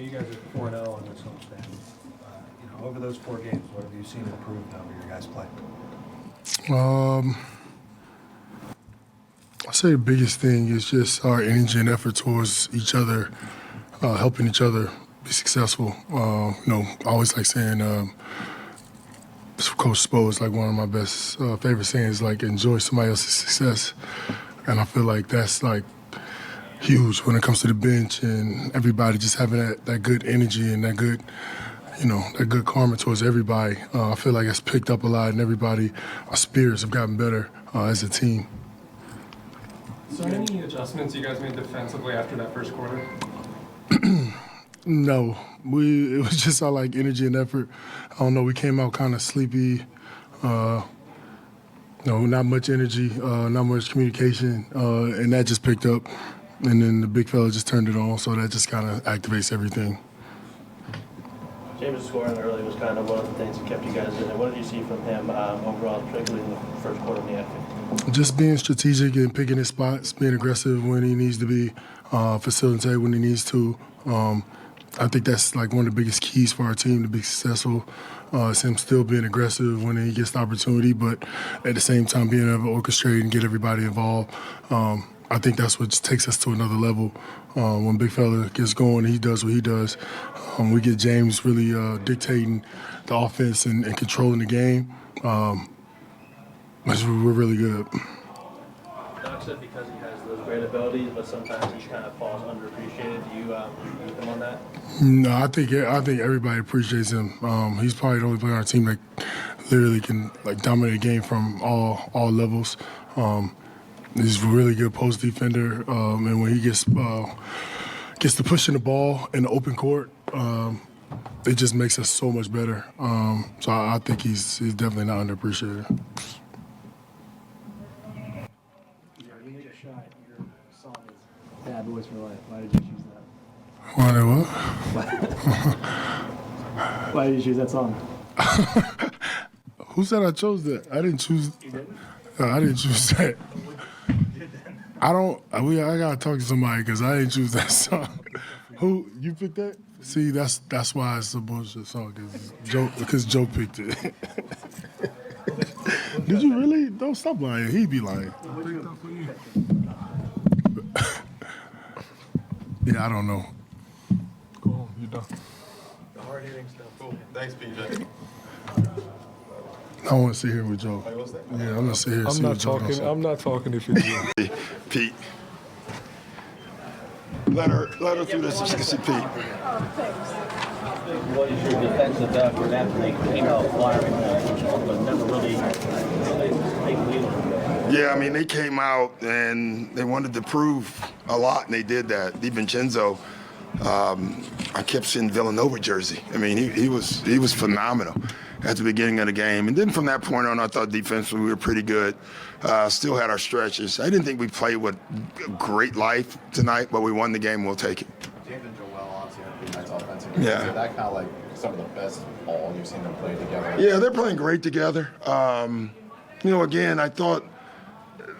You guys are 4-0 on this homestand. Over those 4 games, what have you seen improve over your guys' play? I'd say the biggest thing is just our energy and effort towards each other, helping each other be successful. I always like saying, Coach Spo is like one of my best favorite sayings, like enjoy somebody else's success. And I feel like that's like huge when it comes to the bench and everybody just having that good energy and that good karma towards everybody. I feel like it's picked up a lot and our spirits have gotten better as a team. So any adjustments you guys made defensively after that first quarter? No, it was just our energy and effort. I don't know, we came out kind of sleepy. Not much energy, not much communication, and that just picked up. And then the big fella just turned it on, so that just kind of activates everything. James' scoring early was kind of one of the things that kept you guys in it. What did you see from him overall, particularly in the first quarter of the effort? Just being strategic and picking his spots, being aggressive when he needs to be, facilitate when he needs to. I think that's one of the biggest keys for our team to be successful. It's him still being aggressive when he gets the opportunity, but at the same time being able to orchestrate and get everybody involved. I think that's what takes us to another level. When big fella gets going, he does what he does. We get James really dictating the offense and controlling the game. We're really good. Doc said because he has those great abilities, but sometimes he kind of falls underappreciated. Do you agree with him on that? No, I think everybody appreciates him. He's probably the only player on our team that literally can dominate a game from all levels. He's a really good post defender, and when he gets to pushing the ball in the open court, it just makes us so much better. So I think he's definitely not underappreciated. You made a shot. Your song is Bad Boys for Life. Why did you choose that? Why what? Why did you choose that song? Who said I chose that? I didn't choose. You didn't? I didn't choose that. I gotta talk to somebody because I didn't choose that song. Who you picked that? See, that's why it's a bullshit song because Joe picked it. Did you really? Don't stop lying. He'd be lying. Yeah, I don't know. Go home. You're done. The hard hitting stuff. Cool. Thanks, PJ. I want to sit here with Joe. Yeah, I'm gonna sit here. I'm not talking. I'm not talking if you do. Pete. Let her through this so she can see Pete. What is your defensive effort after they came out firing, but never really take the lead on it? Yeah, I mean, they came out and they wanted to prove a lot, and they did that. DiVincenzo, I kept seeing Villanova jersey. I mean, he was phenomenal at the beginning of the game. And then from that point on, I thought defensively we were pretty good. Still had our stretches. I didn't think we played with great life tonight, but we won the game. We'll take it. James and Joel obviously had a pretty nice offensive game. Yeah. Is that kind of like some of the best ball you've seen them play together? Yeah, they're playing great together. Again, I thought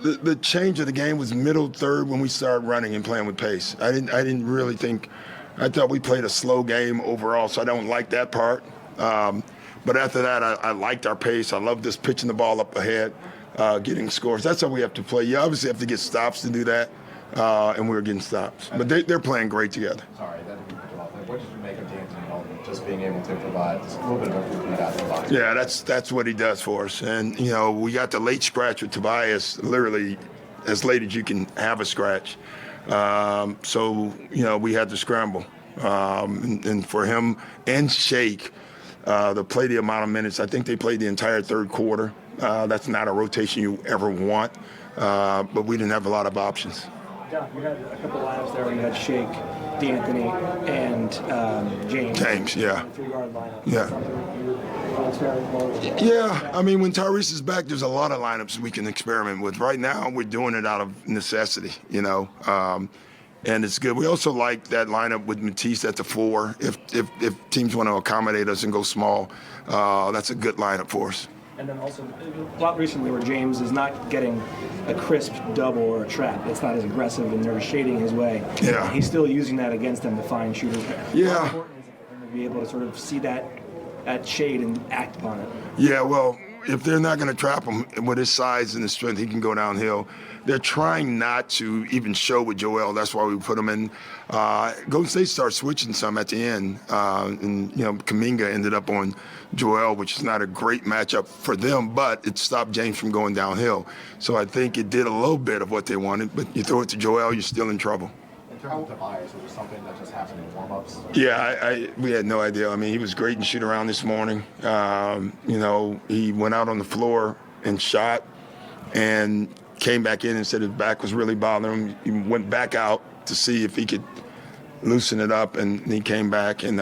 the change of the game was middle third when we started running and playing with pace. I didn't really think. I thought we played a slow game overall, so I don't like that part. But after that, I liked our pace. I love this pitching the ball up ahead, getting scores. That's how we have to play. You obviously have to get stops to do that, and we were getting stops. But they're playing great together. Sorry, that didn't put you off. What did you make of James and Harden just being able to provide just a little bit of improvement out of the box? Yeah, that's what he does for us. And, we got the late scratch with Tobias, literally as late as you can have a scratch. So we had to scramble. And for him and Shake, to play the amount of minutes, I think they played the entire third quarter. That's not a rotation you ever want, but we didn't have a lot of options. Doc, you had a couple lineups there where you had Shake, D'Anthony, and James. James, yeah. 3-guard lineup. Yeah. Yeah, I mean, when Tyrese is back, there's a lot of lineups we can experiment with. Right now, we're doing it out of necessity, and it's good. We also like that lineup with Matisse at the 4. If teams want to accommodate us and go small, that's a good lineup for us. And then also, a lot recently where James is not getting a crisp double or a trap. It's not as aggressive and they're shading his way. Yeah. He's still using that against them to find shooters. Yeah. How important is it for him to be able to sort of see that shade and act upon it? Yeah, well, if they're not going to trap him with his size and his strength, he can go downhill. They're trying not to even show with Joel. That's why we put him in. Golden State started switching some at the end, and Kuminga ended up on Joel, which is not a great matchup for them, but it stopped James from going downhill. So I think it did a little bit of what they wanted, but you throw it to Joel, you're still in trouble. In terms of Tobias, was it something that just happened in warm-ups? Yeah, we had no idea. I mean, he was great in shoot around this morning. He went out on the floor and shot and came back in and said his back was really bothering him. He went back out to see if he could loosen it up, and he came back and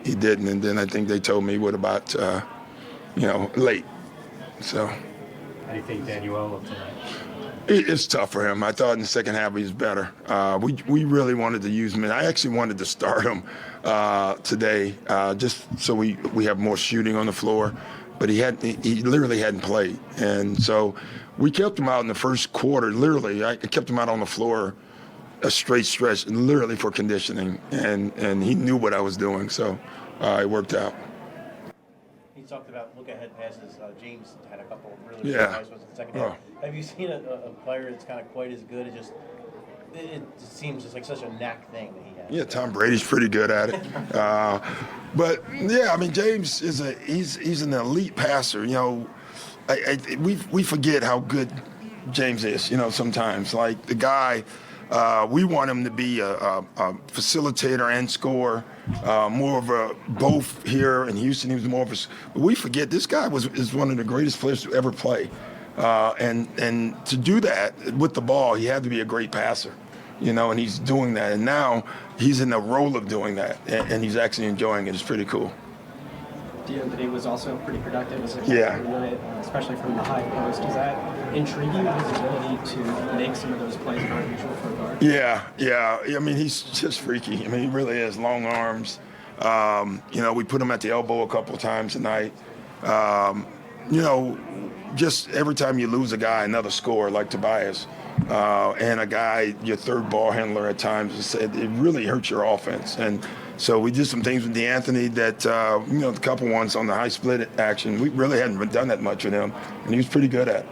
he didn't. And then I think they told me what about, late. So. How do you think Daniel looked tonight? It's tough for him. I thought in the second half he was better. We really wanted to use him. And I actually wanted to start him today just so we have more shooting on the floor. But he literally hadn't played. And so we kept him out in the first quarter, literally. I kept him out on the floor a straight stretch, literally for conditioning. And he knew what I was doing. So it worked out. He talked about look-ahead passes. James had a couple really Yeah. nice ones in the second half. Have you seen a player that's kind of quite as good? It seems just like such a knack thing that he has. Yeah, Tom Brady's pretty good at it. But yeah, I mean, James he's an elite passer. We forget how good James is. Sometimes like the guy. We want him to be a facilitator and scorer, more of a both here in Houston. He was more of a. But we forget this guy is one of the greatest players to ever play, and to do that with the ball, he had to be a great passer, and he's doing that. And now he's in the role of doing that, and he's actually enjoying it. It's pretty cool. He was also pretty productive as a Yeah. unit, especially from the high post. Does that intrigue you, his ability to make some of those plays not usual for a guard? Yeah. I mean, he's just freaky. I mean, he really has long arms. We put him at the elbow a couple of times tonight. Just every time you lose a guy, another scorer like Tobias, and a guy, your third ball handler at times, it really hurts your offense. And so we did some things with DeAnthony that, the couple ones on the high split action, we really hadn't done that much with him, and he was pretty good at it.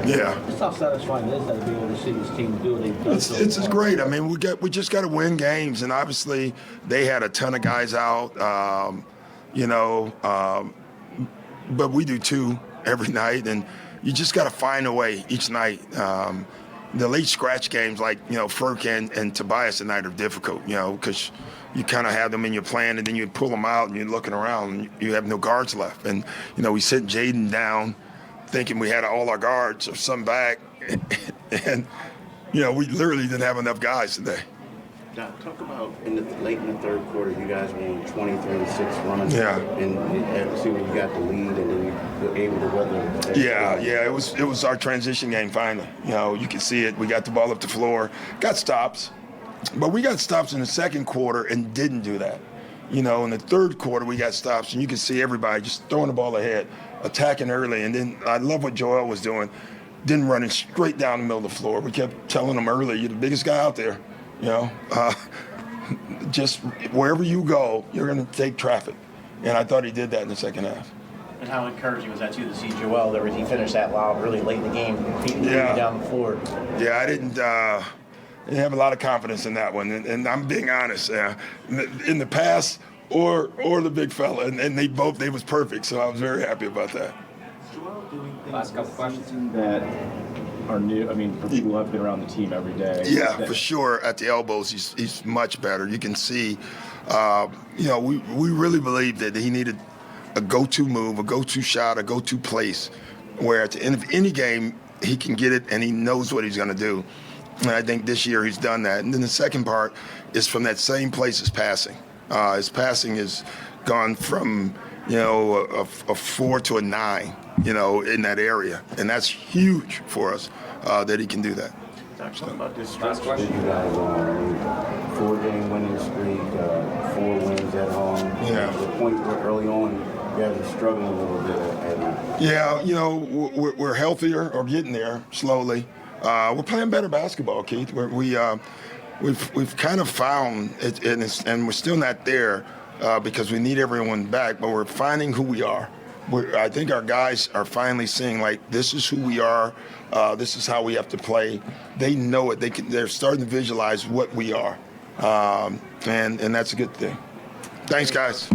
Yeah. Just how satisfying is that to be able to see this team do what they've done so It's far? great. I mean, we just got to win games, and obviously they had a ton of guys out, but we do too every night, and you just got to find a way each night. The late scratch games like Furk and Tobias tonight are difficult, because you kind of have them in your plan, and then you pull them out, and you're looking around, and you have no guards left, and we sent Jaden down, thinking we had all our guards or some back, and we literally didn't have enough guys today. Now, talk about late in the third quarter, you guys won 23-6 runs. Yeah. And see when you got the lead, and then you were able to weather that. Yeah. It was our transition game finally. You could see it. We got the ball up the floor, got stops, but we got stops in the second quarter and didn't do that. In the third quarter we got stops, and you could see everybody just throwing the ball ahead, attacking early, and then I love what Joel was doing, then running straight down the middle of the floor. We kept telling him early, you're the biggest guy out there. Just wherever you go, you're going to take traffic. And I thought he did that in the second half. And how encouraging was that, too, to see Joel, that he finished that lob really late in the game, beating down the floor? Yeah, I didn't have a lot of confidence in that one. And I'm being honest. In the pass or the big fella, and they was perfect. So I was very happy about that. Last couple questions that are new. I mean, for people who have been around the team every day. Yeah, for sure. At the elbows, he's much better. You can see, we really believe that he needed a go-to move, a go-to shot, a go-to place, where at the end of any game, he can get it and he knows what he's going to do. And I think this year he's done that. And then the second part is from that same place as passing. His passing has gone from, a 4 to a 9, in that area. And that's huge for us that he can do that. Talk about this stretch that you guys are on. I mean, 4-game winning streak, 4 wins at home. Yeah. To the point where early on you guys are struggling a little bit at home. Yeah, you know, we're healthier or getting there slowly. We're playing better basketball, Keith. We've kind of found it, and we're still not there because we need everyone back, but we're finding who we are. I think our guys are finally seeing, like, this is who we are. This is how we have to play. They know it. They're starting to visualize what we are, and that's a good thing. Thanks, guys.